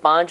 5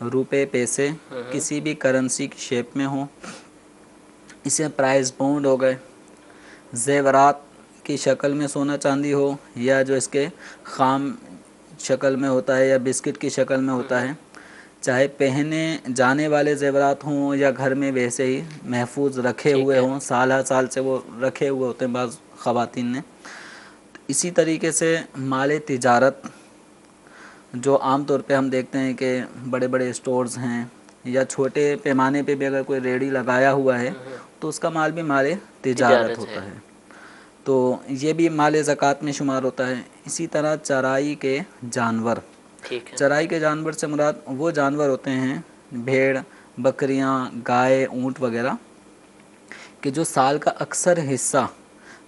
روپے پیسے کسی بھی کرنسی کی شیپ میں ہوں، اسے پرائز بونڈ ہو گئے، زیورات کی شکل میں سونا چاندی ہو یا جو اس کے خام شکل میں ہوتا ہے یا بسکٹ کی شکل میں ہوتا ہے، چاہے پہنے جانے والے زیورات ہوں یا گھر میں ویسے ہی محفوظ رکھے ٹھیک ہوئے ہے، ہوں، سال ہر سال سے وہ رکھے ہوئے ہوتے ہیں بعض خواتین نے۔ اسی طریقے سے مال تجارت جو عام طور پہ ہم دیکھتے ہیں کہ بڑے بڑے اسٹورز ہیں یا چھوٹے پیمانے پہ بھی اگر کوئی ریڑھی لگایا ہوا ہے تو اس کا مال بھی مال تجارت ہوتا ہے، تو یہ بھی مال زکوٰۃ میں شمار ہوتا ہے۔ اسی طرح چرائی کے جانور، ٹھیک ہے، چرائی کے جانور سے مراد وہ جانور ہوتے ہیں بھیڑ، بکریاں، گائے، اونٹ وغیرہ کہ جو سال کا اکثر حصہ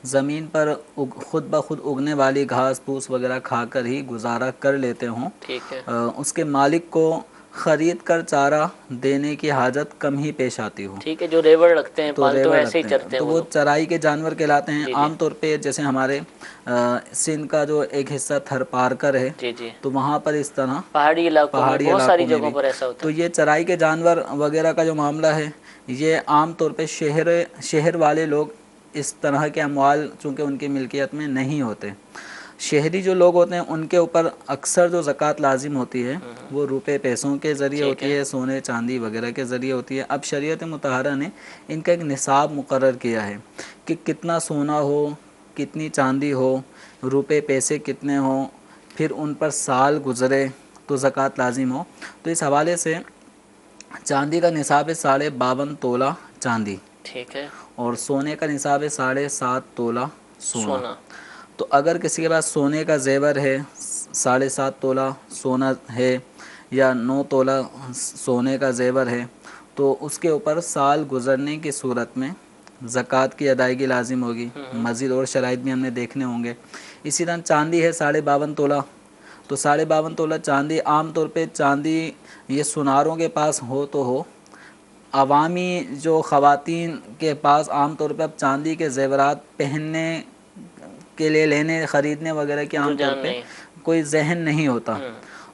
زمین پر خود بخود اگنے والی گھاس پھوس وغیرہ کھا کر ہی گزارا کر لیتے ہوں، ٹھیک ہے، اس کے مالک کو خرید کر چارہ دینے کی حاجت کم ہی پیش آتی ہو، ٹھیک ہے، جو ریوڑ رکھتے ہیں تو پالتو ریوڑ ایسے ہی رکھتے ہیں چرتے ہیں تو وہ وہ لوگ۔ چرائی کے جانور کہلاتے ہیں۔ جی عام طور پہ جیسے ہمارے سندھ کا جو ایک حصہ تھر پارکر ہے جی جی، تو وہاں پر اس طرح پہاڑی علاقوں میں، پہاڑی بہت ساری علاقوں میں جگہوں بھی، پر ایسا ہوتا تو ہے۔ یہ چرائی کے جانور وغیرہ کا جو معاملہ ہے یہ عام طور پہ شہر والے لوگ اس طرح کے اموال چونکہ ان کی ملکیت میں نہیں ہوتے، شہری جو لوگ ہوتے ہیں ان کے اوپر اکثر جو زکوٰۃ لازم ہوتی ہے وہ روپے پیسوں کے ذریعے ٹھیک ہوتی ہے، سونے چاندی وغیرہ کے ذریعے ہوتی ہے۔ اب شریعت مطہرہ نے ان کا ایک نصاب مقرر کیا ہے کہ کتنا سونا ہو، کتنی چاندی ہو، روپے پیسے کتنے ہوں، پھر ان پر سال گزرے تو زکوٰۃ لازم ہو۔ تو اس حوالے سے چاندی کا نصاب ہے 52.5 تولہ چاندی، ٹھیک ہے، اور سونے کا نصاب ہے 7.5 تولہ سونا۔ تو اگر کسی کے پاس سونے کا زیور ہے 7.5 تولہ سونا ہے یا 9 تولہ سونے کا زیور ہے تو اس کے اوپر سال گزرنے کی صورت میں زکوٰۃ کی ادائیگی لازم ہوگی۔ مزید اور شرائط بھی ہم نے دیکھنے ہوں گے۔ اسی طرح چاندی ہے 52.5 تولہ، تو 52.5 تولہ چاندی، عام طور پہ چاندی یہ سناروں کے پاس ہو تو ہو، عوامی جو خواتین کے پاس عام طور پہ اب چاندی کے زیورات پہننے کے لیے لینے خریدنے وغیرہ کی عام طور رجحان پہ نہیں۔ کوئی ذہن نہیں ہوتا،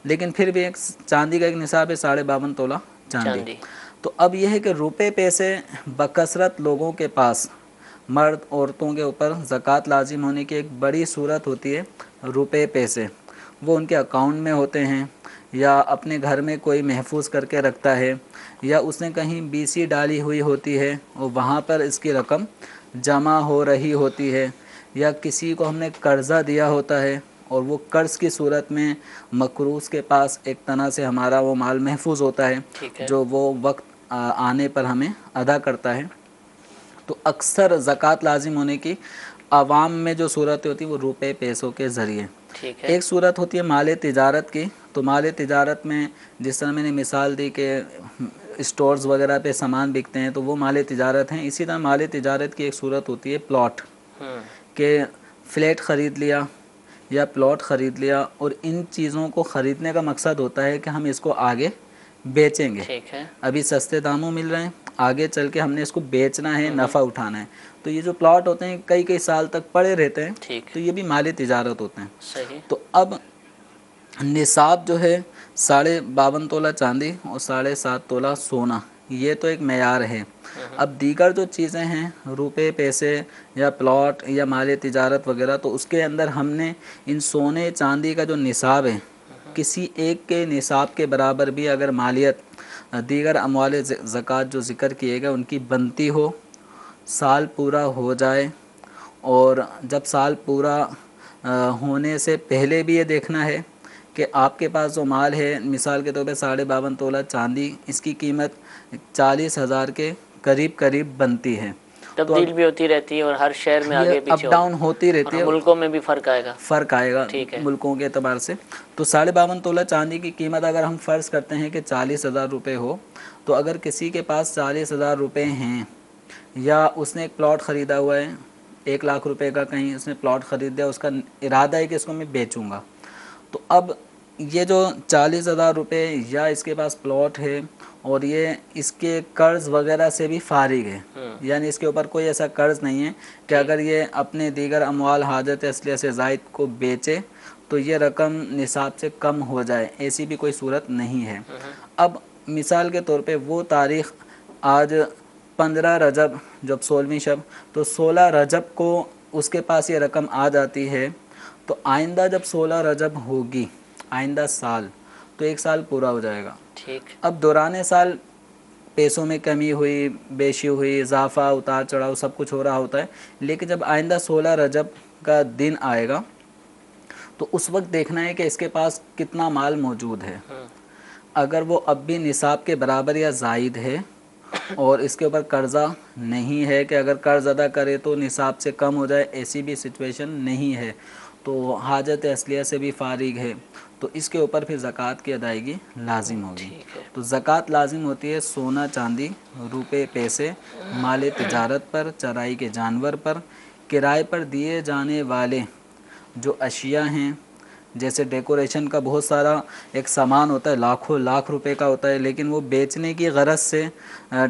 لیکن پھر بھی ایک چاندی کا ایک نصاب ہے 52.5 تولہ چاندی۔ تو اب یہ ہے کہ روپے پیسے بکثرت لوگوں کے پاس، مرد عورتوں کے اوپر زکوٰۃ لازم ہونے کی ایک بڑی صورت ہوتی ہے روپے پیسے، وہ ان کے اکاؤنٹ میں ہوتے ہیں یا اپنے گھر میں کوئی محفوظ کر کے رکھتا ہے یا اس نے کہیں BC ڈالی ہوئی ہوتی ہے اور وہاں پر اس کی رقم جمع ہو رہی ہوتی ہے، یا کسی کو ہم نے قرضہ دیا ہوتا ہے اور وہ قرض کی صورت میں مقروض کے پاس ایک طرح سے ہمارا وہ مال محفوظ ہوتا ہے ٹھیک ہے، جو وہ وقت آنے پر ہمیں ادا کرتا ہے۔ تو اکثر زکوٰۃ لازم ہونے کی عوام میں جو صورت ہوتی ہے وہ روپے پیسوں کے ذریعے۔ ٹھیک ہے، ایک صورت ہوتی ہے مال تجارت کی، تو مال تجارت میں جس طرح میں نے مثال دی کہ اسٹورز وغیرہ پہ سامان بکتے ہیں تو وہ مال تجارت ہیں۔ اسی طرح مال تجارت کی ایک صورت ہوتی ہے پلاٹ، کہ فلیٹ خرید لیا یا پلاٹ خرید لیا، اور ان چیزوں کو خریدنے کا مقصد ہوتا ہے کہ ہم اس کو آگے بیچیں گے، ٹھیک ہے، ابھی سستے داموں مل رہے ہیں، آگے چل کے ہم نے اس کو بیچنا ہے، نفع اٹھانا ہے، تو یہ جو پلاٹ ہوتے ہیں کئی سال تک پڑے رہتے ہیں، ٹھیک، تو یہ بھی مال تجارت ہوتے ہیں۔ صحیح، تو اب نصاب جو ہے 52.5 تولہ چاندی اور 7.5 تولہ سونا، یہ تو ایک معیار ہے۔ اب دیگر جو چیزیں ہیں روپے پیسے یا پلاٹ یا مال تجارت وغیرہ، تو اس کے اندر ہم نے ان سونے چاندی کا جو نصاب ہے کسی ایک کے نصاب کے برابر بھی اگر مالیت دیگر اموال زکوٰۃ جو ذکر کیے گئے ان کی بنتی ہو، سال پورا ہو جائے، اور جب سال پورا ہونے سے پہلے بھی یہ دیکھنا ہے کہ آپ کے پاس جو مال ہے، مثال کے طور پہ 52.5 تولہ چاندی، اس کی قیمت 40,000 کے قریب بنتی ہے، تبدیل بھی ہوتی رہتی ہے اور ہر شہر میں یہ آگے اپ پیچھے ڈاؤن ہوتی رہتی اور ہے، ملکوں میں بھی فرق آئے گا۔ ٹھیک ہے، ملکوں کے اعتبار سے۔ تو 52.5 تولہ چاندی کی قیمت اگر ہم فرض کرتے ہیں کہ 40,000 روپے ہو، تو اگر کسی کے پاس 40,000 روپے ہیں یا اس نے ایک پلاٹ خریدا ہوا ہے 1 لاکھ روپے کا، کہیں اس نے پلاٹ خرید دیا، اس کا ارادہ ہے کہ اس کو میں بیچوں گا، تو اب یہ جو 40,000 روپے یا اس کے پاس پلاٹ ہے اور یہ اس کے قرض وغیرہ سے بھی فارغ ہے، یعنی اس کے اوپر کوئی ایسا قرض نہیں ہے کہ اگر یہ اپنے دیگر اموال حاجت اصلیہ سے زائد کو بیچے تو یہ رقم نصاب سے کم ہو جائے، ایسی بھی کوئی صورت نہیں ہے۔ اب مثال کے طور پہ وہ تاریخ آج 15 رجب جب 16ویں شب، تو 16 رجب کو اس کے پاس یہ رقم آ جاتی ہے، تو آئندہ جب 16 رجب ہوگی آئندہ سال، تو 1 سال پورا ہو جائے گا۔ ٹھیک۔ اب دوران سال پیسوں میں کمی ہوئی، بیشی ہوئی، اضافہ، اتار چڑھاؤ سب کچھ ہو رہا ہوتا ہے، لیکن جب آئندہ 16 رجب کا دن آئے گا تو اس وقت دیکھنا ہے کہ اس کے پاس کتنا مال موجود ہے۔ اگر وہ اب بھی نصاب کے برابر یا زائد ہے اور اس کے اوپر قرضہ نہیں ہے کہ اگر قرض ادا کرے تو نصاب سے کم ہو جائے، ایسی بھی سچویشن نہیں ہے، تو حاجت اصلیہ سے بھی فارغ ہے، تو اس کے اوپر پھر زکوٰۃ کی ادائیگی لازم ہوگی۔ ٹھیک ہے۔ تو زکوٰۃ لازم ہوتی ہے سونا چاندی، روپے پیسے، مال تجارت پر، چرائی کے جانور پر، کرائے پر دیے جانے والے جو اشیاء ہیں، جیسے ڈیکوریشن کا بہت سارا ایک سامان ہوتا ہے، لاکھوں لاکھ روپے کا ہوتا ہے، لیکن وہ بیچنے کی غرض سے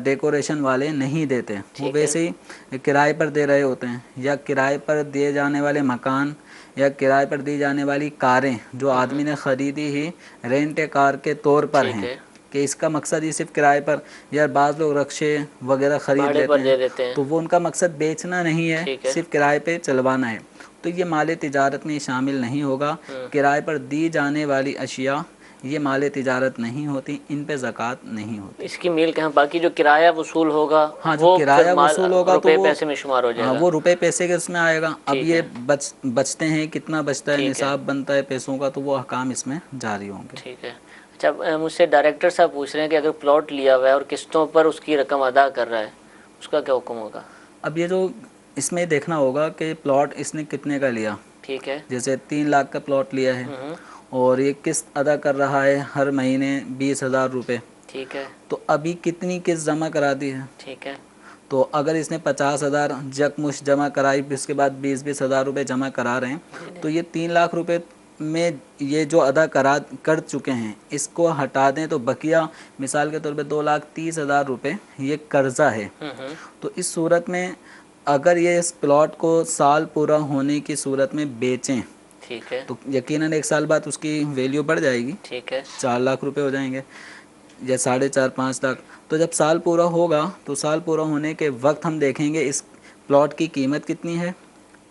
ڈیکوریشن والے نہیں دیتے، وہ ویسے ہی کرائے پر دے رہے ہوتے ہیں، یا کرائے پر دیے جانے والے مکان یا کرائے پر دی جانے والی کاریں جو آدمی نے خریدی ہی رینٹ کار کے طور پر ہیں، کہ اس کا مقصد ہی صرف کرائے پر، یا بعض لوگ رکشے وغیرہ خرید لیتے ہیں تو وہ ان کا مقصد بیچنا نہیں ہے، صرف کرائے پہ چلوانا ہے، تو یہ مال تجارت میں شامل نہیں ہوگا۔ کرائے پر دی جانے والی اشیاء یہ مال تجارت نہیں ہوتی، ان پہ زکوٰۃ نہیں ہوتی۔ اس کی میل کہاں، باقی جو کرایہ وصول ہوگا ہاں، جو کرایہ وصول ہوگا تو روپے وہ پیسے میں شمار ہو جائے گا، وہ روپے پیسے کے اس میں آئے گا۔ اب یہ بچتے ہیں، کتنا بچتا ہے، نصاب بنتا ہے پیسوں کا، تو وہ احکام اس میں جاری ہوں گے۔ ٹھیک ہے۔ اچھا، مجھ سے ڈائریکٹر صاحب پوچھ رہے ہیں کہ اگر پلاٹ لیا ہوا ہے اور قسطوں پر اس کی رقم ادا کر رہا ہے، اس کا کیا حکم ہوگا؟ اب یہ جو اس میں دیکھنا ہوگا کہ پلاٹ اس نے کتنے کا لیا۔ ٹھیک ہے۔ جیسے 3 لاکھ کا پلاٹ لیا ہے اور یہ قسط ادا کر رہا ہے ہر مہینے 20,000 روپے، ٹھیک ہے، تو ابھی کتنی قسط جمع کرا دی ہے؟ ٹھیک ہے، تو اگر اس نے 50,000 یکمشت جمع کرائی، پھر اس کے بعد 20,000 روپے جمع کرا رہے ہیں، تو یہ 3 لاکھ روپے میں یہ جو ادا کر چکے ہیں اس کو ہٹا دیں تو بقیہ مثال کے طور پہ 2,30,000 روپے یہ قرضہ ہے۔ تو اس صورت میں اگر یہ اس پلاٹ کو سال پورا ہونے کی صورت میں بیچیں، ٹھیک ہے، تو یقیناً 1 سال بعد اس کی ویلیو بڑھ جائے گی، ٹھیک ہے، 4 لاکھ روپے ہو جائیں گے یا 4.5-5 لاکھ۔ تو جب سال پورا ہوگا تو سال پورا ہونے کے وقت ہم دیکھیں گے اس پلاٹ کی قیمت کتنی ہے،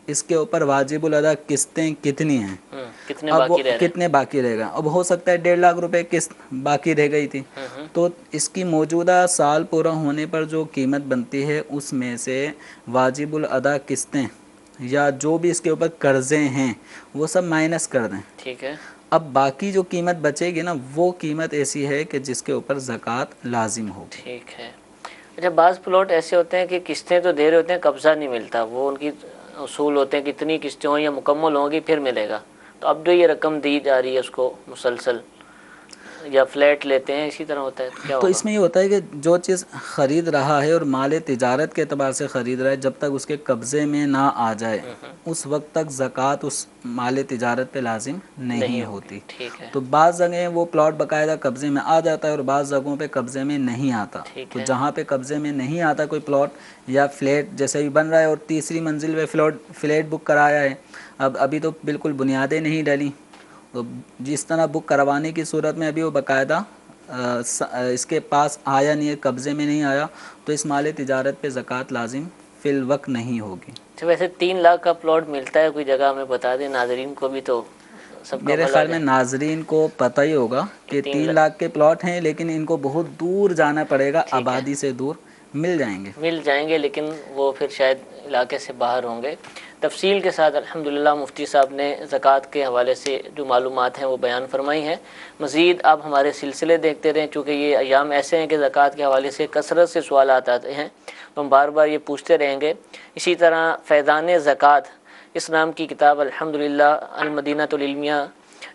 اس کے اوپر واجب الادا قسطیں کتنی ہیں، اب وہ کتنے باقی رہ گا۔ اب ہو سکتا ہے 1.5 لاکھ روپے قسط باقی رہ گئی تھی، تو اس کی موجودہ سال پورا ہونے پر جو قیمت بنتی ہے اس میں سے واجب الادا قسطیں یا جو بھی اس کے اوپر قرضے ہیں وہ سب مائنس کر دیں۔ ٹھیک ہے۔ اب باقی جو قیمت بچے گی نا، وہ قیمت ایسی ہے کہ جس کے اوپر زکوٰۃ لازم ہوگی۔ ٹھیک ہے۔ اچھا، بعض پلاٹ ایسے ہوتے ہیں کہ قسطیں تو دے رہے ہوتے ہیں، قبضہ نہیں ملتا، وہ ان کی اصول ہوتے ہیں کہ اتنی قسطیں ہوں یا مکمل ہوں گی پھر ملے گا، تو اب جو یہ رقم دی جا رہی ہے اس کو مسلسل، یا فلیٹ لیتے ہیں اسی طرح ہوتا ہے، تو کیا تو ہوگا؟ اس میں یہ ہوتا ہے کہ جو چیز خرید رہا ہے اور مال تجارت کے اعتبار سے خرید رہا ہے، جب تک اس کے قبضے میں نہ آ جائے اس وقت تک زکوٰۃ اس مال تجارت پہ لازم نہیں ہوتی۔ ٹھیک ہے، تو بعض جگہیں وہ پلاٹ باقاعدہ قبضے میں آ جاتا ہے اور بعض جگہوں پہ قبضے میں نہیں آتا، تو جہاں پہ قبضے میں نہیں آتا کوئی پلاٹ یا فلیٹ جیسے بھی بن رہا ہے اور تیسری منزل پہ فلیٹ بک کرایا ہے، اب ابھی تو بالکل بنیادیں نہیں ڈلی، تو جس طرح بک کروانے کی صورت میں ابھی وہ باقاعدہ اس کے پاس آیا نہیں ہے، قبضے میں نہیں آیا، تو اس مال تجارت پہ زکوٰۃ لازم فی الوقت نہیں ہوگی۔ اچھا، ویسے 3 لاکھ کا پلاٹ ملتا ہے کوئی جگہ، ہمیں بتا دیں ناظرین کو بھی تو سب کا میرے خیال میں ناظرین کو پتہ ہی ہوگا کہ 3 لاکھ کے پلاٹ ہیں، لیکن ان کو بہت دور جانا پڑے گا، آبادی سے دور مل جائیں گے لیکن وہ پھر شاید علاقے سے باہر ہوں گے۔ تفصیل کے ساتھ الحمدللہ مفتی صاحب نے زکوٰۃ کے حوالے سے جو معلومات ہیں وہ بیان فرمائی ہیں۔ مزید آپ ہمارے سلسلے دیکھتے رہیں، چونکہ یہ ایام ایسے ہیں کہ زکوٰۃ کے حوالے سے کثرت سے سوالات آتے ہیں، تو ہم بار بار یہ پوچھتے رہیں گے۔ اسی طرح فیضان زکوٰۃ اس نام کی کتاب الحمدللہ المدینہ العلمیہ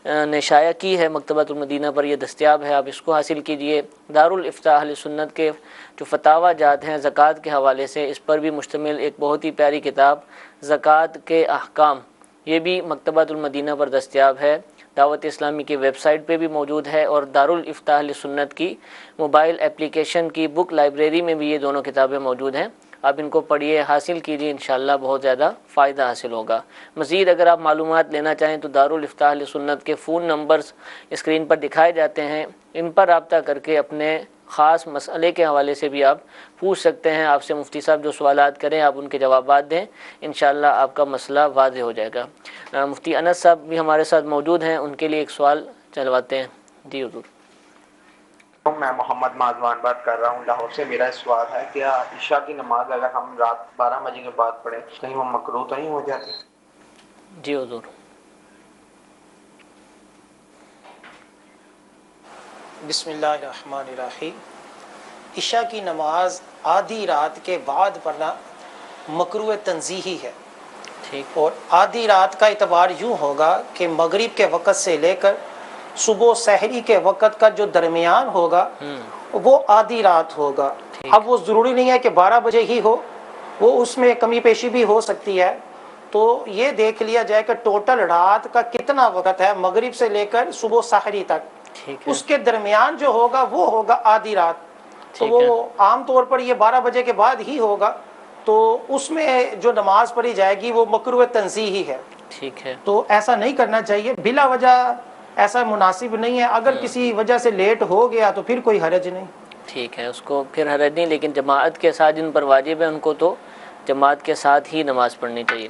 نے شائع کی ہے، مکتبۃ المدینہ پر یہ دستیاب ہے، آپ اس کو حاصل کیجئے۔ دارالافتاء اہل سنت کے جو فتاوی جات ہیں زکوٰۃ کے حوالے سے، اس پر بھی مشتمل ایک بہت ہی پیاری کتاب زکوٰۃ کے احکام، یہ بھی مکتبۃ المدینہ پر دستیاب ہے، دعوت اسلامی کی ویب سائٹ پہ بھی موجود ہے، اور دارالافتاء اہل سنت کی موبائل اپلیکیشن کی بک لائبریری میں بھی یہ دونوں کتابیں موجود ہیں۔ آپ ان کو پڑھیے، حاصل کیجیے، انشاءاللہ بہت زیادہ فائدہ حاصل ہوگا۔ مزید اگر آپ معلومات لینا چاہیں تو دارالافتاء اہل سنت کے فون نمبرز اسکرین پر دکھائے جاتے ہیں، ان پر رابطہ کر کے اپنے خاص مسئلے کے حوالے سے بھی آپ پوچھ سکتے ہیں۔ آپ سے مفتی صاحب جو سوالات کریں آپ ان کے جوابات دیں، انشاءاللہ آپ کا مسئلہ واضح ہو جائے گا۔ مفتی انس صاحب بھی ہمارے ساتھ موجود ہیں، ان کے لیے ایک سوال چلواتے ہیں۔ جی حضور۔ میں محمد معذوان بات کر رہا ہوں لاہور سے۔ میرا سوال ہے کیا عشاء کی نماز اگر ہم رات 12 بجے کے بعد پڑھیں کہیں وہ مکروہ تو نہیں ہو جاتی؟ جی حضور۔ بسم اللہ الرحمن الرحیم۔ عشاء کی نماز آدھی رات کے بعد پڑھنا مکروہ تنزیہی ہے، ٹھیک، اور آدھی رات کا اعتبار یوں ہوگا کہ مغرب کے وقت سے لے کر صبح سحری کے وقت کا جو درمیان ہوگا وہ آدھی رات ہوگا۔ اب وہ ضروری نہیں ہے کہ 12 بجے ہی ہو، وہ اس میں کمی پیشی بھی ہو سکتی ہے۔ تو یہ دیکھ لیا جائے کہ ٹوٹل رات کا کتنا وقت ہے مغرب سے لے کر صبح سحری تک، ٹھیک ہے، اس کے درمیان جو ہوگا وہ ہوگا آدھی رات۔ تو ٹھیک ہے، وہ عام طور پر یہ 12 بجے کے بعد ہی ہوگا، تو اس میں جو نماز پڑھی جائے گی وہ مکروہ تنزیہی ہے۔ ٹھیک ہے، تو ایسا نہیں کرنا چاہیے، بلا وجہ ایسا مناسب نہیں ہے۔ اگر کسی وجہ سے لیٹ ہو گیا تو پھر کوئی حرج نہیں۔ ٹھیک ہے، اس کو پھر حرج نہیں، لیکن جماعت کے ساتھ جن پر واجب ہے ان کو تو جماعت کے ساتھ ہی نماز پڑھنی چاہیے۔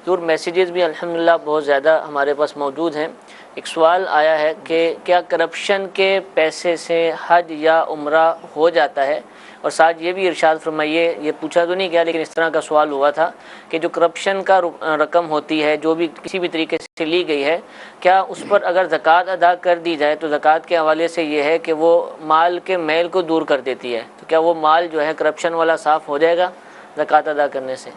ضرور میسیجز بھی الحمدللہ بہت زیادہ ہمارے پاس موجود ہیں۔ ایک سوال آیا ہے کہ کیا کرپشن کے پیسے سے حج یا عمرہ ہو جاتا ہے؟ اور ساتھ یہ بھی ارشاد فرمائیے، یہ پوچھا تو نہیں گیا لیکن اس طرح کا سوال ہوا تھا کہ جو کرپشن کا رقم ہوتی ہے جو بھی کسی بھی طریقے سے لی گئی ہے، کیا اس پر اگر زکوٰۃ ادا کر دی جائے تو زکوٰۃ کے حوالے سے یہ ہے کہ وہ مال کے میل کو دور کر دیتی ہے، تو کیا وہ مال جو ہے کرپشن والا صاف ہو جائے گا زکوٰۃ ادا کرنے سے؟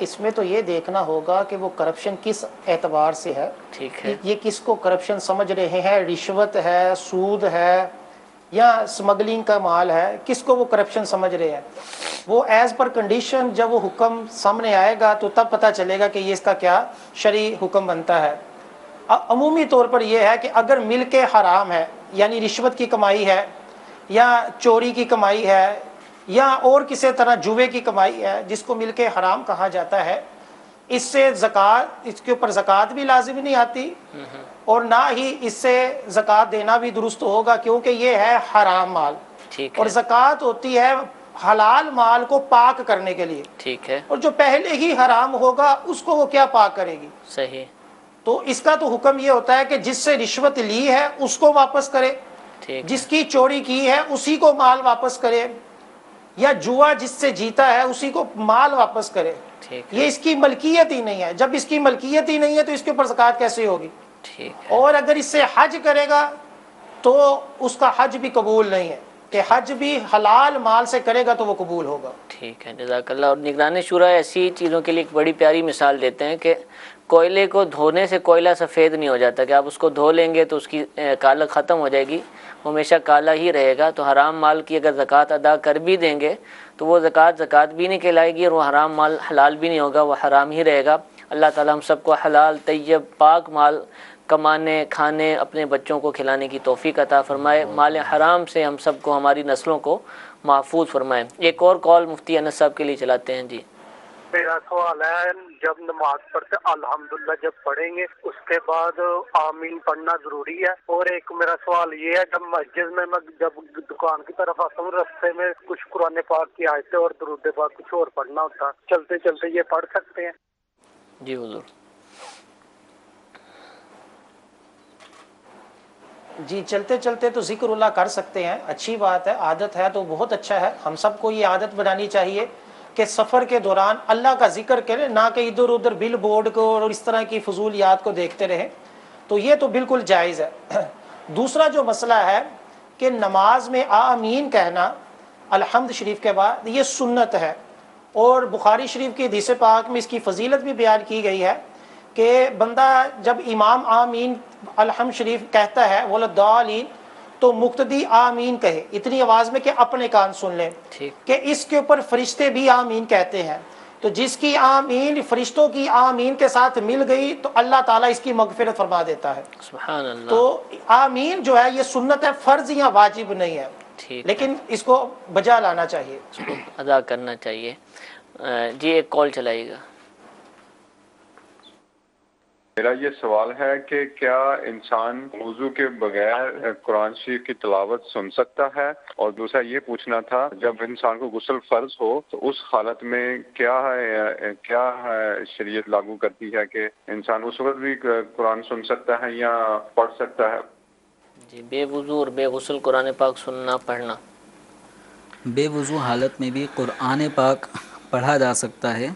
اس میں تو یہ دیکھنا ہوگا کہ وہ کرپشن کس اعتبار سے ہے۔ ٹھیک ہے، یہ کس کو کرپشن سمجھ رہے ہیں، رشوت ہے، سود ہے، یا سمگلنگ کا مال ہے، کس کو وہ کرپشن سمجھ رہے ہیں؟ وہ ایز پر کنڈیشن جب وہ حکم سامنے آئے گا تو تب پتہ چلے گا کہ یہ اس کا کیا شرعی حکم بنتا ہے۔ عمومی طور پر یہ ہے کہ اگر مل کے حرام ہے، یعنی رشوت کی کمائی ہے یا چوری کی کمائی ہے یا اور کسی طرح جوے کی کمائی ہے جس کو مل کے حرام کہا جاتا ہے، اس سے زکوٰۃ، اس کے اوپر زکوٰۃ بھی لازم نہیں آتی اور نہ ہی اس سے زکوٰۃ دینا بھی درست ہوگا، کیونکہ یہ ہے حرام مال، ٹھیک اور ہے، زکوٰۃ ہوتی ہے حلال مال کو پاک کرنے کے لیے، ٹھیک ہے، اور جو پہلے ہی حرام ہوگا اس کو وہ کیا پاک کرے گی؟ صحیح، تو اس کا تو حکم یہ ہوتا ہے کہ جس سے رشوت لی ہے اس کو واپس کرے، ٹھیک ہے، جس کی چوری کی ہے اسی کو مال واپس کرے، یا جوا جس سے جیتا ہے اسی کو مال واپس کرے۔ ٹھیک ہے، یہ اس کی ملکیت ہی نہیں ہے، جب اس کی ملکیت ہی نہیں ہے تو اس کے اوپر زکوٰۃ کیسے ہوگی؟ ٹھیک ہے، اور اگر اس سے حج کرے گا تو اس کا حج بھی قبول نہیں ہے، کہ حج بھی حلال مال سے کرے گا تو وہ قبول ہوگا۔ ٹھیک ہے، جزاک اللہ۔ اور نگران شورا ایسی چیزوں کے لیے ایک بڑی پیاری مثال دیتے ہیں کہ کوئلے کو دھونے سے کوئلہ سفید نہیں ہو جاتا، کہ آپ اس کو دھو لیں گے تو اس کی کالک ختم ہو جائے گی، وہ ہمیشہ کالا ہی رہے گا۔ تو حرام مال کی اگر زکوٰۃ ادا کر بھی دیں گے تو وہ زکوٰۃ بھی نہیں کہلائے گی، اور وہ حرام مال حلال بھی نہیں ہوگا، وہ حرام ہی رہے گا۔ اللہ تعالیٰ ہم سب کو حلال طیب پاک مال کمانے، کھانے، اپنے بچوں کو کھلانے کی توفیق عطا فرمائے، مال حرام سے ہم سب کو، ہماری نسلوں کو محفوظ فرمائے۔ ایک اور کال مفتی انس صاحب کے لیے چلاتے ہیں۔ جی، میرا سوال ہے، جب نماز پڑھتے الحمدللہ جب پڑھیں گے اس کے بعد آمین پڑھنا ضروری ہے؟ اور ایک میرا سوال یہ ہے، جب مسجد میں جب دکان کی طرف آتا ہوں رستے میں کچھ قرآن پاک کی آیتیں اور درود پاک کچھ اور پڑھنا ہوتا، چلتے چلتے یہ پڑھ سکتے ہیں؟ جی حضور۔ جی، چلتے چلتے تو ذکر اللہ کر سکتے ہیں، اچھی بات ہے، عادت ہے تو بہت اچھا ہے۔ ہم سب کو یہ عادت بنانی چاہیے کہ سفر کے دوران اللہ کا ذکر کریں، نہ کہ ادھر ادھر بل بورڈ کو اور اس طرح کی فضولیات کو دیکھتے رہیں، تو یہ تو بالکل جائز ہے۔ دوسرا جو مسئلہ ہے کہ نماز میں آمین کہنا الحمد شریف کے بعد، یہ سنت ہے، اور بخاری شریف کی حدیث پاک میں اس کی فضیلت بھی بیان کی گئی ہے کہ بندہ جب امام آمین الحمد شریف کہتا ہے وللضالین تو مقتدی آمین کہے اتنی آواز میں کہ اپنے کان سن لیں، ٹھیک، کہ اس کے اوپر فرشتے بھی آمین کہتے ہیں۔ تو جس کی آمین فرشتوں کی آمین کے ساتھ مل گئی تو اللہ تعالیٰ اس کی مغفرت فرما دیتا ہے. سبحان اللہ. تو آمین جو ہے یہ سنت ہے، فرض یا واجب نہیں ہے، ٹھیک لیکن اس کو بجا لانا چاہیے، اس کو ادا کرنا چاہیے. جی ایک کال چلائیے گا. میرا یہ سوال ہے کہ کیا انسان وضو کے بغیر قرآن شریف کی تلاوت سن سکتا ہے؟ اور دوسرا یہ پوچھنا تھا جب انسان کو غسل فرض ہو تو اس حالت میں کیا شریعت لاگو کرتی ہے کہ انسان اس وقت بھی قرآن سن سکتا ہے یا پڑھ سکتا ہے؟ جی بے وضو اور بے غسل قرآن پاک سننا پڑھنا. بے وضو حالت میں بھی قرآن پاک پڑھا جا سکتا ہے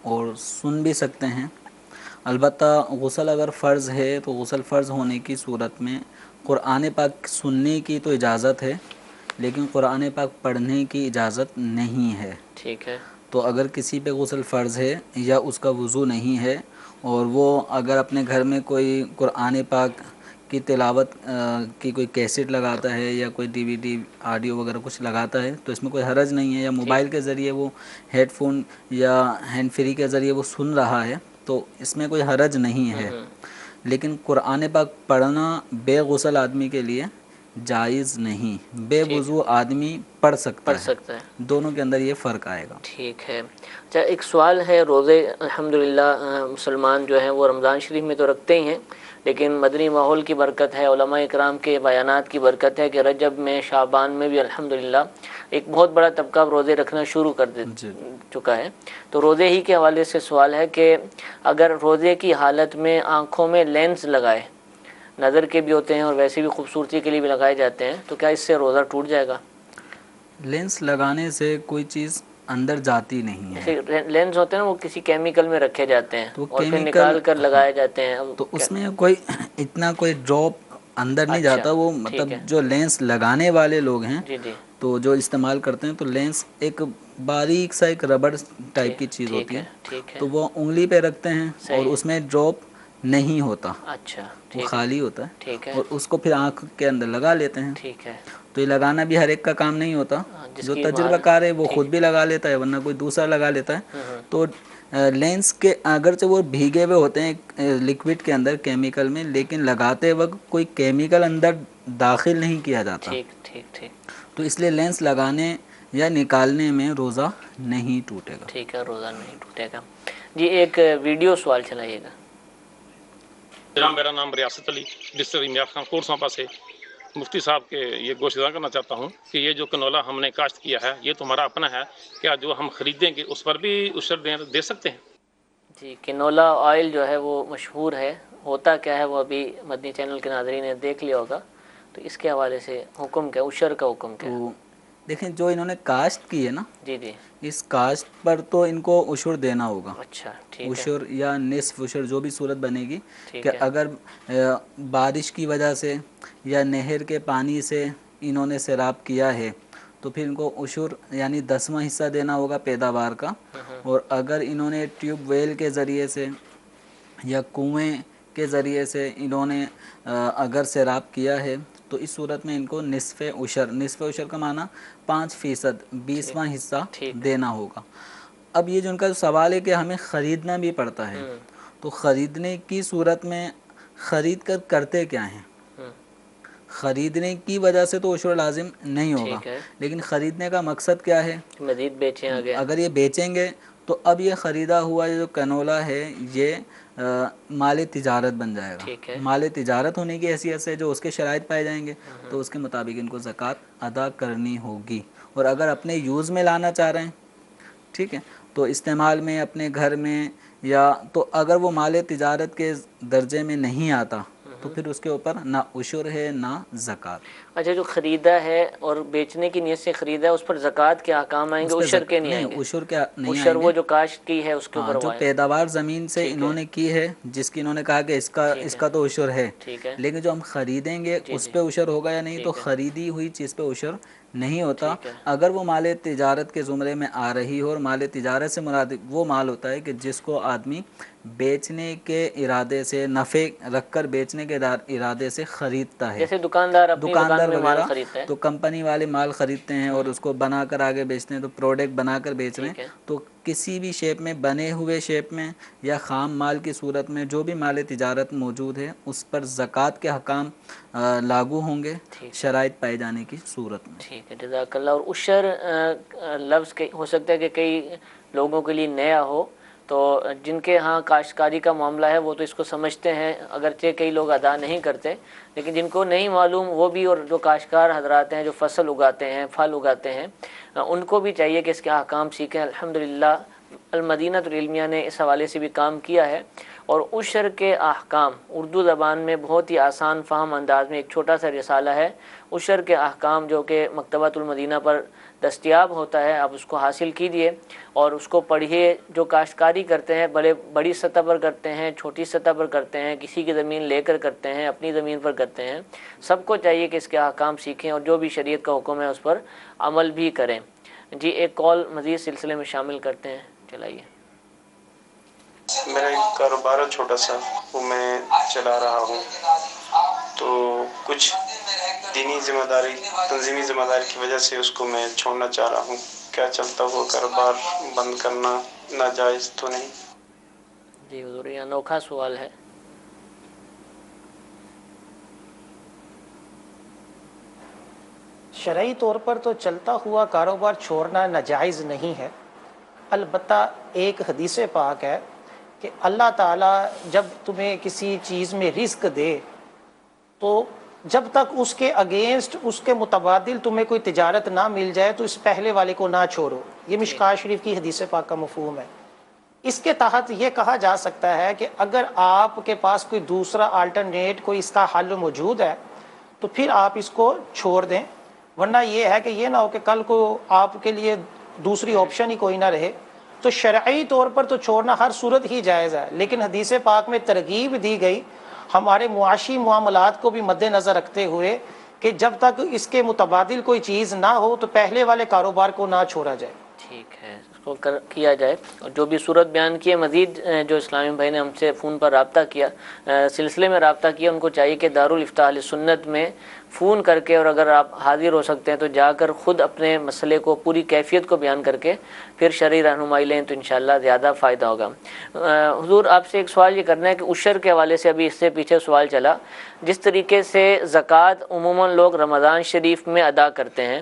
اور سن بھی سکتے ہیں. البتہ غسل اگر فرض ہے تو غسل فرض ہونے کی صورت میں قرآن پاک سننے کی تو اجازت ہے، لیکن قرآن پاک پڑھنے کی اجازت نہیں ہے. ٹھیک ہے. تو اگر کسی پہ غسل فرض ہے یا اس کا وضو نہیں ہے اور وہ اگر اپنے گھر میں کوئی قرآن پاک کی تلاوت کی کوئی کیسٹ لگاتا ہے یا کوئی ڈی وی ڈی آڈیو وغیرہ کچھ لگاتا ہے تو اس میں کوئی حرج نہیں ہے، یا موبائل کے ذریعے وہ ہیڈ فون یا ہینڈ فری کے ذریعے وہ سن رہا ہے تو اس میں کوئی حرج نہیں ہے. لیکن قرآن پاک پڑھنا بے غسل آدمی کے لیے جائز نہیں. بے وضو آدمی پڑھ سکتا ہے. دونوں کے اندر یہ فرق آئے گا. ٹھیک ہے. اچھا ایک سوال ہے، روزے الحمدللہ مسلمان جو ہیں وہ رمضان شریف میں تو رکھتے ہی ہیں، لیکن مدنی ماحول کی برکت ہے، علماء اکرام کے بیانات کی برکت ہے کہ رجب میں شعبان میں بھی الحمدللہ ایک بہت بڑا طبقہ روزے رکھنا شروع کر چکا ہے. تو روزے ہی کے حوالے سے سوال ہے کہ اگر روزے کی حالت میں آنکھوں میں لینس لگائے، نظر کے بھی ہوتے ہیں اور ویسے بھی خوبصورتی کے لیے بھی لگائے جاتے ہیں، تو کیا اس سے روزہ ٹوٹ جائے گا؟ لینس لگانے سے کوئی چیز اندر جاتی نہیں ہے. لینس ہوتے ہیں نا وہ کسی کیمیکل میں رکھے جاتے ہیں اور پھر نکال کر لگائے جاتے ہیں. تو اس میں کوئی اتنا کوئی ڈراپ اندر نہیں جاتا. وہ مطلب جو لینس لگانے والے لوگ ہیں تو جو استعمال کرتے ہیں تو لینس ایک باریک سا ایک ربڑ ٹائپ کی چیز ہوتی ہے، تو وہ انگلی پہ رکھتے ہیں اور اس میں ڈراپ نہیں ہوتا. اچھا وہ خالی ہوتا ہے اور اس کو پھر آنکھ کے اندر لگا لیتے ہیں. ٹھیک ہے. تو یہ لگانا بھی ہر ایک کا کام نہیں ہوتا. جو تجربہ کار ہے وہ خود بھی لگا لیتا ہے، ورنہ کوئی دوسرا لگا لیتا ہے. تو لینس کے اگرچہ وہ بھیگے ہوئے ہوتے ہیں لکوڈ کے اندر کیمیکل میں، لیکن لگاتے وقت کوئی کیمیکل اندر داخل نہیں کیا جاتا. تو اس لیے لینس لگانے یا نکالنے میں روزہ نہیں ٹوٹے گا. ٹھیک ہے، روزہ نہیں ٹوٹے گا. جی ایک ویڈیو سوال چلائیے گا. میرا نام ریاست علی، ڈسٹرکٹ میاں خان کورساپا سے. مفتی صاحب کے یہ گوشت کرنا چاہتا ہوں کہ یہ جو کنولا ہم نے کاشت کیا ہے یہ تو ہمارا اپنا ہے، کیا جو ہم خریدیں گے اس پر بھی اشر دے سکتے ہیں؟ جی کنولا آئل جو ہے وہ مشہور ہے، ہوتا کیا ہے وہ ابھی مدنی چینل کے ناظرین نے دیکھ لیا ہوگا. تو اس کے حوالے سے حکم کیا، اشر کا حکم کیا؟ دیکھیں جو انہوں نے کاشت کی ہے نا، جی جی اس کاشت پر تو ان کو اشر دینا ہوگا. اچھا ٹھیک ہے. اشر یا نصف اشر جو بھی صورت بنے گی کہ اگر بارش کی وجہ سے یا نہر کے پانی سے انہوں نے سیراب کیا ہے تو پھر ان کو اشر یعنی 10واں حصہ دینا ہوگا پیداوار کا. اور اگر انہوں نے ٹیوب ویل کے ذریعے سے یا کنویں کے ذریعے سے انہوں نے اگر سیراب کیا ہے تو اس صورت میں ان کو نصف اشر کا معنی 5%، 20واں حصہ دینا ہوگا. اب یہ جو ان کا سوال ہے کہ ہمیں خریدنا بھی پڑتا ہے، تو خریدنے کی صورت میں خرید کر کرتے کیا ہیں؟ خریدنے کی وجہ سے تو اشر لازم نہیں ہوگا، لیکن خریدنے کا مقصد کیا ہے؟ مزید بیچیں آگے. اگر یہ بیچیں گے تو اب یہ خریدا ہوا جو کنولا ہے یہ مال تجارت بن جائے گا. مال تجارت ہونے کی حیثیت سے جو اس کے شرائط پائے جائیں گے تو اس کے مطابق ان کو زکوٰۃ ادا کرنی ہوگی. اور اگر اپنے یوز میں لانا چاہ رہے ہیں، ٹھیک ہے، تو استعمال میں اپنے گھر میں یا تو اگر وہ مال تجارت کے درجے میں نہیں آتا تو پھر اس کے اوپر نہ اشر ہے نہ زکوٰۃ. اچھا جو خریدا ہے اور بیچنے کی نیت سے خریدا ہے اس پر زکوٰۃ کے احکام آئیں گے، اشر کے نہیں آئیں گے؟ اشر کے نہیں آئیں گے. اشر وہ جو کاشت کی ہے اس کے اوپر جو پیداوار زمین سے انہوں نے کی ہے، جس کی انہوں نے کہا کہ اس کا تو اشر ہے، لیکن جو ہم خریدیں گے اس پہ اشر ہوگا یا نہیں؟ تو خریدی ہوئی چیز پہ اشر نہیں ہوتا. اگر وہ مال تجارت کے زمرے میں آ رہی ہو، اور مال تجارت سے مراد وہ مال ہوتا ہے کہ جس کو آدمی بیچنے کے ارادے سے، نفع رکھ کر بیچنے کے ارادے سے خریدتا ہے. جیسے دکاندار اپنی دکان میں مال وغیرہ خریدتا ہے تو کمپنی والے مال خریدتے ہیں اور اس کو بنا کر آگے بیچتے ہیں، تو پروڈکٹ بنا کر بیچ رہے ہیں. تو کسی بھی شیپ میں، بنے ہوئے شیپ میں یا خام مال کی صورت میں جو بھی مال تجارت موجود ہے اس پر زکوٰۃ کے احکام لاگو ہوں گے شرائط پائے جانے کی صورت میں. ٹھیک ہے، جزاک اللہ. اور عشر لفظ ہو سکتا ہے کہ کئی لوگوں کے لیے نیا ہو، تو جن کے ہاں کاشتکاری کا معاملہ ہے وہ تو اس کو سمجھتے ہیں، اگرچہ کئی لوگ ادا نہیں کرتے، لیکن جن کو نہیں معلوم وہ بھی، اور جو کاشتکار حضرات ہیں جو فصل اگاتے ہیں، پھل اگاتے ہیں، ان کو بھی چاہیے کہ اس کے احکام سیکھیں. الحمدللہ المدینہ العلمیہ نے اس حوالے سے بھی کام کیا ہے، اور عشر کے احکام اردو زبان میں بہت ہی آسان فہم انداز میں ایک چھوٹا سا رسالہ ہے عشر کے احکام، جو کہ مکتبۃ المدینہ پر دستیاب ہوتا ہے. آپ اس کو حاصل کیجئے اور اس کو پڑھیے. جو کاشتکاری کرتے ہیں، بڑی سطح پر کرتے ہیں، چھوٹی سطح پر کرتے ہیں، کسی کی زمین لے کر کرتے ہیں، اپنی زمین پر کرتے ہیں، سب کو چاہیے کہ اس کے احکام سیکھیں اور جو بھی شریعت کا حکم ہے اس پر عمل بھی کریں. جی ایک کال مزید سلسلے میں شامل کرتے ہیں، چلائیے. میرا ایک کاروبار ہے چھوٹا سا، وہ میں چلا رہا ہوں، تو کچھ دینی ذمہ داری، تنظیمی ذمہ داری کی وجہ سے اس کو میں چھوڑنا چاہ رہا ہوں. کیا چلتا ہوا کاروبار بند کرنا ناجائز تو نہیں؟ جی حضور، یہ انوکھا سوال ہے. شرعی طور پر تو چلتا ہوا کاروبار چھوڑنا ناجائز نہیں ہے، البتہ ایک حدیث پاک ہے کہ اللہ تعالیٰ جب تمہیں کسی چیز میں رزق دے تو جب تک اس کے اگینسٹ، اس کے متبادل تمہیں کوئی تجارت نہ مل جائے تو اس پہلے والے کو نہ چھوڑو. یہ مشکوٰۃ شریف کی حدیث پاک کا مفہوم ہے. اس کے تحت یہ کہا جا سکتا ہے کہ اگر آپ کے پاس کوئی دوسرا آلٹرنیٹ، کوئی اس کا حل موجود ہے تو پھر آپ اس کو چھوڑ دیں، ورنہ یہ ہے کہ یہ نہ ہو کہ کل کو آپ کے لیے دوسری آپشن ہی کوئی نہ رہے. تو شرعی طور پر تو چھوڑنا ہر صورت ہی جائز ہے، لیکن حدیث پاک میں ترغیب دی گئی ہمارے معاشی معاملات کو بھی مد نظر رکھتے ہوئے کہ جب تک اس کے متبادل کوئی چیز نہ ہو تو پہلے والے کاروبار کو نہ چھوڑا جائے. ٹھیک ہے، اس کو کیا جائے. اور جو بھی صورت بیان کی ہے، مزید جو اسلامی بھائی نے ہم سے فون پر رابطہ کیا، سلسلے میں رابطہ کیا، ان کو چاہیے کہ دارالفتاح اہل سنت میں فون کر کے، اور اگر آپ حاضر ہو سکتے ہیں تو جا کر خود اپنے مسئلے کو پوری کیفیت کو بیان کر کے پھر شرعی رہنمائی لیں تو انشاءاللہ زیادہ فائدہ ہوگا. حضور آپ سے ایک سوال یہ کرنا ہے کہ عشر کے حوالے سے ابھی اس سے پیچھے سوال چلا، جس طریقے سے زکوٰۃ عموماً لوگ رمضان شریف میں ادا کرتے ہیں،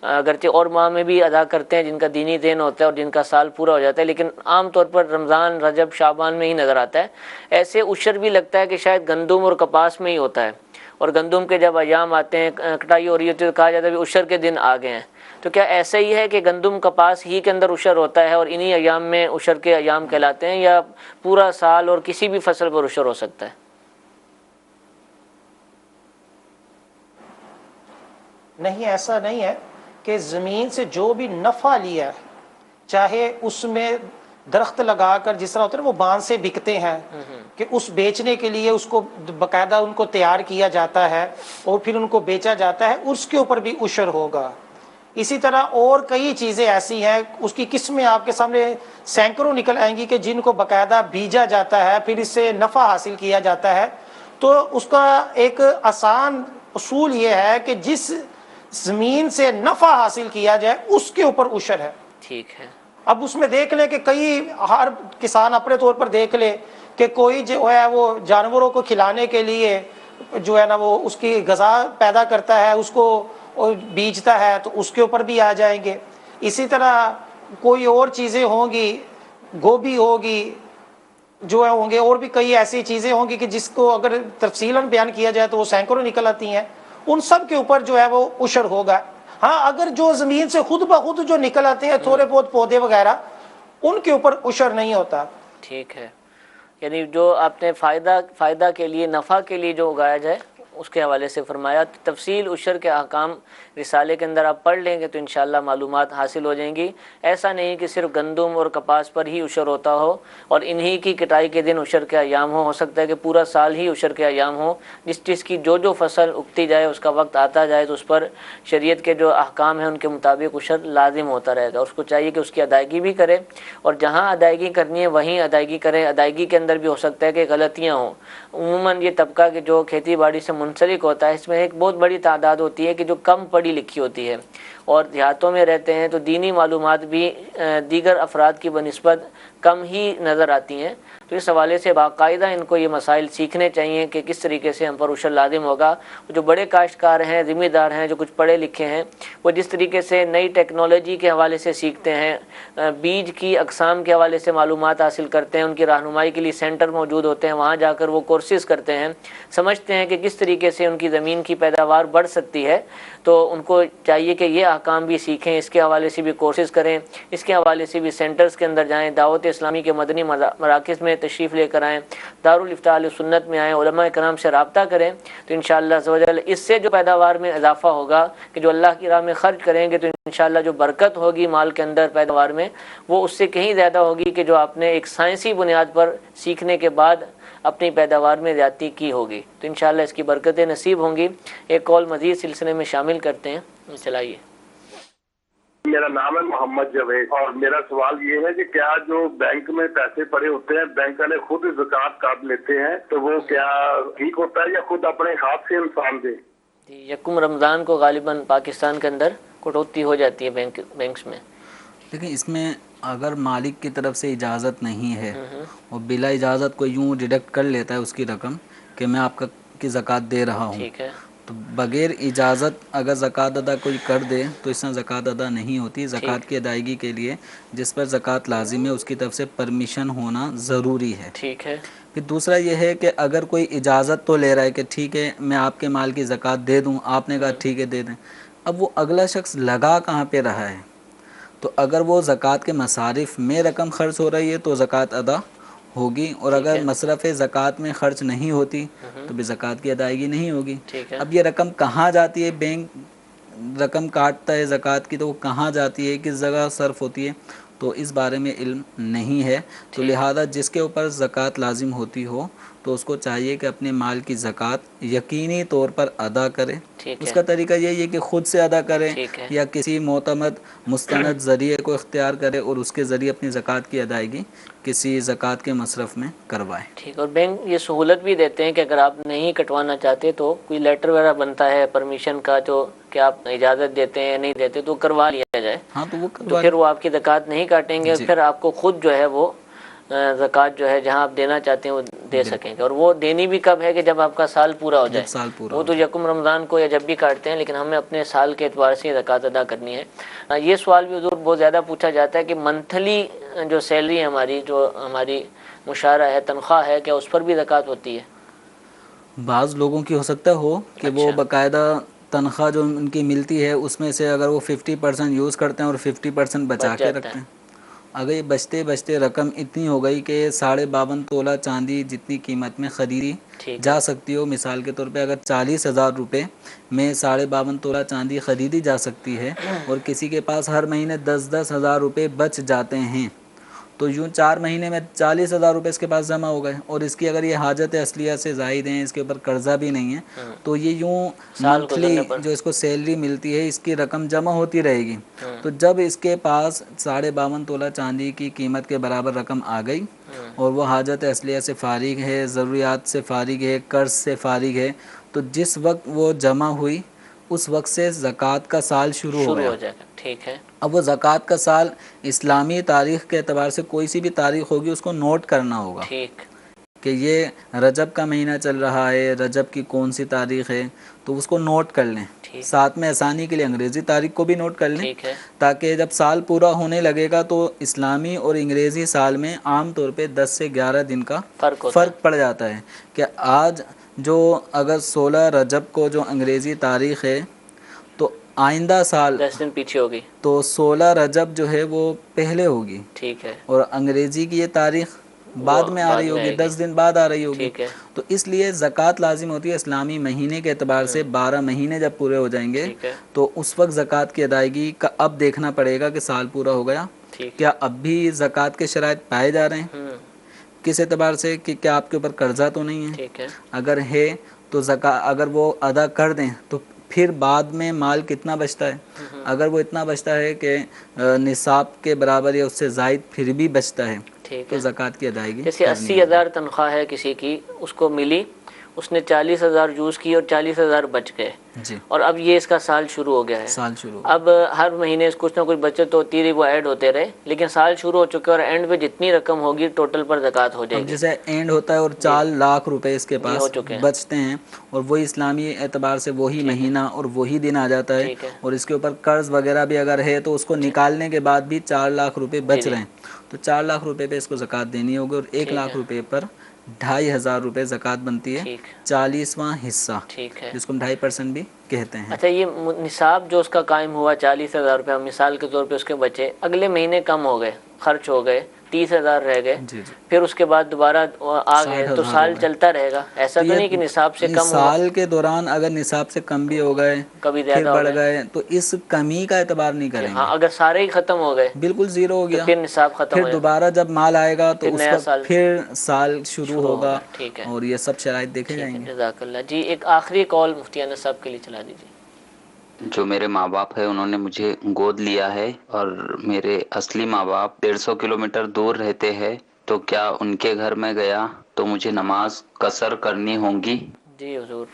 اگرچہ اور ماہ میں بھی ادا کرتے ہیں جن کا دینی دین ہوتا ہے اور جن کا سال پورا ہو جاتا ہے، لیکن عام طور پر رمضان، رجب، شعبان میں ہی نظر آتا ہے. ایسے عشر بھی لگتا ہے کہ شاید گندم اور کپاس میں ہی ہوتا ہے، اور گندم کے جب ایام آتے ہیں، کٹائی ہو رہی ہوتی ہے تو کہا جاتا ہے کہ عشر کے دن آ گئے ہیں. تو کیا ایسا ہی ہے کہ گندم کپاس ہی کے اندر عشر ہوتا ہے اور انہی ایام میں عشر کے ایام کہلاتے ہیں، یا پورا سال اور کسی بھی فصل پر عشر ہو سکتا ہے؟ نہیں، ایسا نہیں ہے کہ زمین سے جو بھی نفع لیا ہے، چاہے اس میں درخت لگا کر جس طرح ہوتا ہے وہ باندھ سے بکتے ہیں کہ اس بیچنے کے لیے اس کو باقاعدہ ان کو تیار کیا جاتا ہے اور پھر ان کو بیچا جاتا ہے، اس کے اوپر بھی عشر ہوگا. اسی طرح اور کئی چیزیں ایسی ہیں، اس کی قسمیں آپ کے سامنے سینکڑوں نکل آئیں گی کہ جن کو باقاعدہ بیجا جاتا ہے، پھر اس سے نفع حاصل کیا جاتا ہے. تو اس کا ایک آسان اصول یہ ہے کہ جس زمین سے نفع حاصل کیا جائے اس کے اوپر عشر ہے. ٹھیک ہے. اب اس میں دیکھ لیں کہ ہر کسان اپنے طور پر دیکھ لے کہ کوئی جو ہے وہ جانوروں کو کھلانے کے لیے جو ہے نا وہ اس کی غذا پیدا کرتا ہے، اس کو بیچتا ہے، تو اس کے اوپر بھی آ جائیں گے. اسی طرح کوئی اور چیزیں ہوں گی، گوبھی ہوگی، جو ہوں گے اور بھی کئی ایسی چیزیں ہوں گی کہ جس کو اگر تفصیلاً بیان کیا جائے تو وہ سینکڑوں نکل آتی ہیں، ان سب کے اوپر جو ہے وہ عشر ہوگا. ہاں اگر جو زمین سے خود بخود جو نکل آتے ہیں تھوڑے بہت پودے وغیرہ، ان کے اوپر عشر نہیں ہوتا. ٹھیک ہے، یعنی جو آپ نے فائدہ کے لیے، نفع کے لیے جو اگایا جائے اس کے حوالے سے فرمایا. تفصیل عشر کے احکام رسالے کے اندر آپ پڑھ لیں گے تو انشاءاللہ معلومات حاصل ہو جائیں گی. ایسا نہیں کہ صرف گندم اور کپاس پر ہی عشر ہوتا ہو اور انہی کی کٹائی کے دن عشر کے ایام ہو سکتا ہے کہ پورا سال ہی عشر کے ایام ہو. جس کی جو فصل اگتی جائے اس کا وقت آتا جائے تو اس پر شریعت کے جو احکام ہیں ان کے مطابق عشر لازم ہوتا رہے گا. اس کو چاہیے کہ اس کی ادائیگی بھی کرے اور جہاں ادائیگی کرنی ہے وہیں ادائیگی کرے. ادائیگی کے اندر بھی ہو سکتا ہے کہ غلطیاں ہوں. عموماً یہ طبقہ کہ جو کھیتی باڑی سے منسلک ہوتا ہے اس میں ایک بہت بڑی تعداد ہوتی ہے کہ جو کم پڑھی لکھی ہوتی ہے اور دیہاتوں میں رہتے ہیں تو دینی معلومات بھی دیگر افراد کی بنسبت کم ہی نظر آتی ہیں. تو اس حوالے سے باقاعدہ ان کو یہ مسائل سیکھنے چاہیے کہ کس طریقے سے ہم پر عشر لازم ہوگا. جو بڑے کاشتکار ہیں، ذمہ دار ہیں، جو کچھ پڑھے لکھے ہیں، وہ جس طریقے سے نئی ٹیکنالوجی کے حوالے سے سیکھتے ہیں، بیج کی اقسام کے حوالے سے معلومات حاصل کرتے ہیں، ان کی رہنمائی کے لیے سینٹر موجود ہوتے ہیں، وہاں جا کر وہ کورسز کرتے ہیں، سمجھتے ہیں کہ کس طریقے سے ان کی زمین کی پیداوار بڑھ سکتی ہے. تو ان کو چاہیے کہ یہ احکام بھی سیکھیں، اس کے حوالے سے بھی کورسز کریں، اس کے حوالے سے بھی سینٹرز کے اندر جائیں، دعوت اسلامی کے مدنی مراکز میں تشریف لے کر آئیں، دارالفتاء اہل سنت میں آئیں، علماء کرام سے رابطہ کریں. تو انشاءاللہ عز و جل اس سے جو پیداوار میں اضافہ ہوگا کہ جو اللہ کی راہ میں خرچ کریں گے تو انشاءاللہ جو برکت ہوگی مال کے اندر پیداوار میں وہ اس سے کہیں زیادہ ہوگی کہ جو آپ نے ایک سائنسی بنیاد پر سیکھنے کے بعد اپنی پیداوار میں زیادتی کی ہوگی. تو انشاءاللہ اس کی برکتیں نصیب ہوں گی. ایک کال مزید سلسلے میں شامل کرتے ہیں. چلائیے. میرا نام ہے محمد جاوید اور میرا سوال یہ ہے کہ کیا جو بینک میں پیسے پڑے ہوتے ہیں بینک والے خود زکوٰۃ کاٹ لیتے ہیں تو وہ کیا ٹھیک ہوتا ہے یا خود اپنے ہاتھ سے انسان دے؟ یکم رمضان کو غالباً پاکستان کے اندر کٹوتی ہو جاتی ہے بینکس میں. لیکن اس میں اگر مالک کی طرف سے اجازت نہیں ہے اور بلا اجازت کو یوں ڈیڈکٹ کر لیتا ہے اس کی رقم کہ میں آپ کی زکوٰۃ دے رہا ہوں، ٹھیک ہے، تو بغیر اجازت اگر زکوٰۃ ادا کوئی کر دے تو اس میں زکوٰۃ ادا نہیں ہوتی. زکوٰۃ کی ادائیگی کے لیے جس پر زکوٰۃ لازم ہے اس کی طرف سے پرمیشن ہونا ضروری ہے. ٹھیک ہے. پھر دوسرا یہ ہے کہ اگر کوئی اجازت تو لے رہا ہے کہ ٹھیک ہے میں آپ کے مال کی زکوٰۃ دے دوں، آپ نے کہا ٹھیک ہے دے دیں. اب وہ اگلا شخص لگا کہاں پہ رہا ہے؟ تو اگر وہ زکوٰۃ کے مصارف میں رقم خرچ ہو رہی ہے تو زکوٰۃ ادا ہوگی، اور اگر مصرف زکوٰۃ میں خرچ نہیں ہوتی تو بھی زکوٰۃ کی ادائیگی نہیں ہوگی. اب یہ رقم کہاں جاتی ہے؟ بینک رقم کاٹتا ہے زکوٰۃ کی تو وہ کہاں جاتی ہے، کس جگہ صرف ہوتی ہے، تو اس بارے میں علم نہیں ہے. تو لہذا جس کے اوپر زکوٰۃ لازم ہوتی ہو تو اس کو چاہیے کہ اپنے مال کی زکوٰۃ یقینی طور پر ادا کرے. اس کا طریقہ یہی ہے کہ خود سے ادا کرے یا کسی معتمد مستند ذریعے کو اختیار کرے اور اس کے ذریعے اپنی زکوٰۃ کی ادائیگی کسی زکوٰۃ کے مصرف میں کروائے. ٹھیک. اور بینک یہ سہولت بھی دیتے ہیں کہ اگر آپ نہیں کٹوانا چاہتے تو کوئی لیٹر وغیرہ بنتا ہے پرمیشن کا جو کہ آپ اجازت دیتے ہیں یا نہیں دیتے تو کروا لیا جائے. ہاں تو پھر وہ آپ کی زکوٰۃ نہیں کاٹیں گے، پھر آپ کو خود جو ہے وہ زکوٰۃ جو ہے جہاں آپ دینا چاہتے ہیں وہ دے سکیں گے. اور وہ دینی بھی کب ہے کہ جب آپ کا سال پورا ہو جائے. وہ تو یکم رمضان کو یا جب بھی کاٹتے ہیں، لیکن ہمیں اپنے سال کے اعتبار سے زکوٰۃ ادا کرنی ہے. یہ سوال بھی حضور بہت زیادہ پوچھا جاتا ہے کہ منتھلی جو سیلری ہے ہماری، جو ہماری مشاہرہ ہے، تنخواہ ہے، کیا اس پر بھی زکوٰۃ ہوتی ہے؟ بعض لوگوں کی ہو سکتا ہو کہ وہ باقاعدہ تنخواہ جو ان کی ملتی ہے اس میں سے اگر وہ 50% یوز کرتے ہیں اور 50% بچا کے رکھتے ہیں. اگر یہ بچتے بچتے رقم اتنی ہو گئی کہ 52.5 تولہ چاندی جتنی قیمت میں خریدی جا سکتی ہو، مثال کے طور پہ اگر 40,000 روپے میں 52.5 تولہ چاندی خریدی جا سکتی ہے اور کسی کے پاس ہر مہینے 10,000 روپے بچ جاتے ہیں تو یوں 4 مہینے میں 40,000 روپے اس کے پاس جمع ہو گئے، اور اس کی اگر یہ حاجت اصلیہ سے زائد ہیں، اس کے اوپر قرضہ بھی نہیں ہے، تو یہ یوں منتھلی جو اس کو سیلری ملتی ہے اس کی رقم جمع ہوتی رہے گی. تو جب اس کے پاس 52.5 تولہ چاندی کی قیمت کے برابر رقم آ گئی اور وہ حاجت اصلیہ سے فارغ ہے، ضروریات سے فارغ ہے، قرض سے فارغ ہے، تو جس وقت وہ جمع ہوئی اس وقت سے زکوٰۃ کا سال شروع ہو جائے گا. ٹھیک ہے. اب وہ زکوٰۃ کا سال اسلامی تاریخ کے اعتبار سے کوئی سی بھی تاریخ ہوگی اس کو نوٹ کرنا ہوگا. ٹھیک. کہ یہ رجب کا مہینہ چل رہا ہے، رجب کی کون سی تاریخ ہے، تو اس کو نوٹ کر لیں. ساتھ میں آسانی کے لیے انگریزی تاریخ کو بھی نوٹ کر لیں، تاکہ جب سال پورا ہونے لگے گا تو اسلامی اور انگریزی سال میں عام طور پہ 10 سے 11 دن کا فرق پڑ جاتا ہے. کہ آج جو اگر 16 رجب کو جو انگریزی تاریخ ہے تو آئندہ سال 10 دن پیچھے ہوگی تو 16 رجب جو ہے وہ پہلے ہوگی. ٹھیک ہے. اور انگریزی کی یہ تاریخ بعد میں آ رہی ہوگی، 10 دن بعد آ رہی ہوگی. ٹھیک ہے. تو اس لیے زکوٰۃ لازم ہوتی ہے اسلامی مہینے کے اعتبار سے. 12 مہینے جب پورے ہو جائیں گے تو اس وقت زکوٰۃ کی ادائیگی کا اب دیکھنا پڑے گا کہ سال پورا ہو گیا، کیا اب بھی زکوٰۃ کے شرائط پائے جا رہے ہیں، کس اعتبار سے کہ کیا آپ کے اوپر قرضہ تو نہیں ہے. اگر ہے تو اگر وہ ادا کر دیں تو پھر بعد میں مال کتنا بچتا ہے. اگر وہ اتنا بچتا ہے کہ نصاب کے برابر یا اس سے زائد پھر بھی بچتا ہے تو زکوٰۃ کی ادائیگی. جیسے 80,000 تنخواہ ہے کسی کی، اس کو ملی، اس نے 40,000 یوز کی اور 40,000 بچ گئے جی. اور اب یہ اس کا سال شروع ہو گیا ہے. سال شروع اب ہر مہینے کچھ نہ کچھ بچت ہوتی رہی، وہ ایڈ ہوتے رہے، لیکن سال شروع ہو چکے اور اینڈ پہ جتنی رقم ہوگی ٹوٹل پر زکوٰۃ ہو جائے گی. جیسے اینڈ ہوتا ہے اور 4 لاکھ روپے اس کے پاس بچتے ہیں اور وہی اسلامی اعتبار سے وہی مہینہ اور وہی دن آ جاتا ہے اور اس کے اوپر قرض وغیرہ بھی اگر ہے تو اس کو نکالنے کے بعد بھی 4 لاکھ روپے بچ رہے ہیں تو 4 لاکھ روپے پہ اس کو زکوٰۃ دینی ہوگی اور 1 لاکھ روپے پر 2,500 روپے زکوٰۃ بنتی ہے، 40واں حصہ جس کو 2.5% بھی کہتے ہیں. اچھا، یہ نصاب جو اس کا قائم ہوا 40,000 روپے، مثال کے طور پہ اس کے بچے، اگلے مہینے کم ہو گئے، خرچ ہو گئے، 30,000 رہ گئے، پھر اس کے بعد دوبارہ آ گئے تو سال چلتا رہے گا. ایسا تو نہیں کہ نصاب سے کم ہو، سال کے دوران اگر نصاب سے کم بھی ہو گئے، کبھی پھر بڑھ گئے تو اس کمی کا اعتبار نہیں کریں گے. اگر سارے ہی ختم ہو گئے، بالکل زیرو ہو گیا، پھر نصاب ختم، پھر دوبارہ جب مال آئے گا تو اس وقت پھر سال شروع ہوگا اور یہ سب شرائط دیکھے جائیں گے. جزاک اللہ. جی ایک آخری کال مفتی انس صاحب کے لیے چلا دیجیے. جو میرے ماں باپ ہے انہوں نے مجھے گود لیا ہے اور میرے اصلی ماں باپ 150 کلومیٹر دور رہتے ہیں، تو کیا ان کے گھر میں گیا تو مجھے نماز قصر کرنی ہوں گی؟ جی حضور.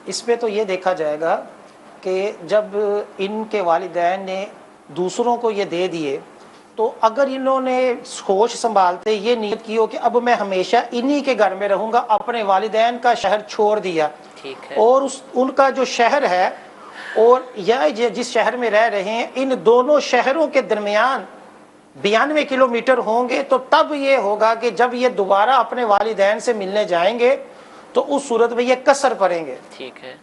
اس پہ تو یہ دیکھا جائے گا کہ جب ان کے والدین نے دوسروں کو یہ دے دیے تو اگر انہوں نے ہوش سنبھالتے یہ نیت کی ہو کہ اب میں ہمیشہ انہی کے گھر میں رہوں گا، اپنے والدین کا شہر چھوڑ دیا اور ان کا جو شہر ہے اور یا جس شہر میں رہ رہے ہیں ان دونوں شہروں کے درمیان 92 کلومیٹر ہوں گے، تو تب یہ ہوگا کہ جب یہ دوبارہ اپنے والدین سے ملنے جائیں گے تو اس صورت میں یہ قصر پڑیں گے. ٹھیک ہے.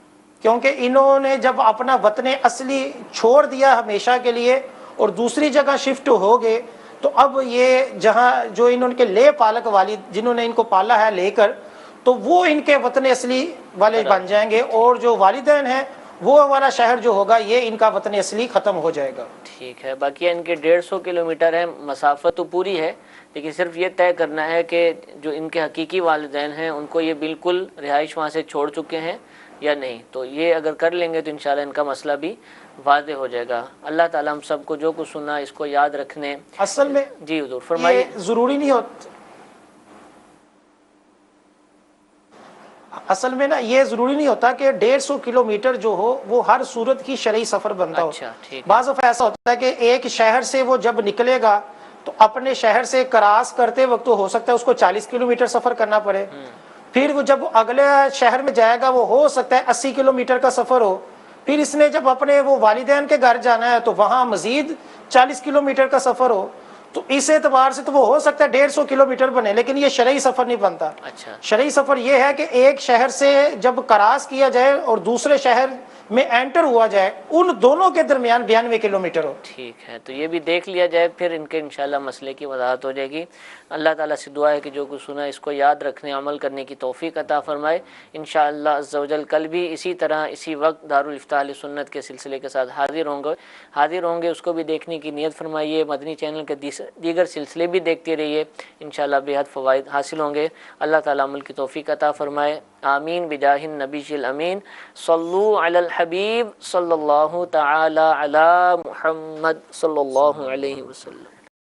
کیونکہ انہوں نے جب اپنا وطن اصلی چھوڑ دیا ہمیشہ کے لیے اور دوسری جگہ شفٹ ہو گئے تو اب یہ جہاں جو انہوں کے لے پالک والد جنہوں نے ان کو پالا ہے لے کر، تو وہ ان کے وطن اصلی والے بن جائیں گے اور جو والدین ہیں وہ والا شہر جو ہوگا یہ ان کا وطن اصلی ختم ہو جائے گا. ٹھیک ہے. باقی ان کے 150 کلومیٹر ہے، مسافت تو پوری ہے، لیکن صرف یہ طے کرنا ہے کہ جو ان کے حقیقی والدین ہیں ان کو یہ بالکل رہائش وہاں سے چھوڑ چکے ہیں یا نہیں. تو یہ اگر کر لیں گے تو انشاءاللہ ان کا مسئلہ بھی واضح ہو جائے گا. اللہ تعالیٰ ہم سب کو جو کچھ سنا اس کو یاد رکھنے. اصل میں جی حضور فرمائیے. ضروری نہیں ہوتا، اصل میں نا یہ ضروری نہیں ہوتا کہ 150 کلومیٹر جو ہو وہ ہر صورت کی شرعی سفر بنتا ہو. بعض دفعہ ایسا ہوتا ہے کہ ایک شہر سے وہ جب نکلے گا تو اپنے شہر سے کراس کرتے وقت ہو سکتا ہے اس کو 40 کلومیٹر سفر کرنا پڑے، پھر وہ جب اگلے شہر میں جائے گا وہ ہو سکتا ہے 80 کلومیٹر کا سفر ہو، پھر اس نے جب اپنے وہ والدین کے گھر جانا ہے تو وہاں مزید 40 کلومیٹر کا سفر ہو. تو اس اعتبار سے تو وہ ہو سکتا ہے 150 کلومیٹر بنے، لیکن یہ شرعی سفر نہیں بنتا. شرعی سفر یہ ہے کہ ایک شہر سے جب کراس کیا جائے اور دوسرے شہر میں انٹر ہوا جائے ان دونوں کے درمیان 92 کلومیٹر ہو. ٹھیک ہے. تو یہ بھی دیکھ لیا جائے، پھر ان کے انشاءاللہ مسئلے کی وضاحت ہو جائے گی. اللہ تعالیٰ سے دعا ہے کہ جو کچھ سنا اس کو یاد رکھنے عمل کرنے کی توفیق عطا فرمائے. انشاءاللہ عز و جل کل بھی اسی طرح اسی وقت دارالفتاح اہل سنت کے سلسلے کے ساتھ حاضر ہوں گے. اس کو بھی دیکھنے کی نیت فرمائیے. مدنی چینل کے دیگر سلسلے بھی دیکھتے رہیے، انشاءاللہ بے حد فوائد حاصل ہوں گے. اللہ تعالیٰ عمل کی توفیق عطا فرمائے. آمین بجاہ النبی الامین. صلو علی الحبیب صلی اللہ تعالی علی محمد صلی اللہ علیہ وسلم.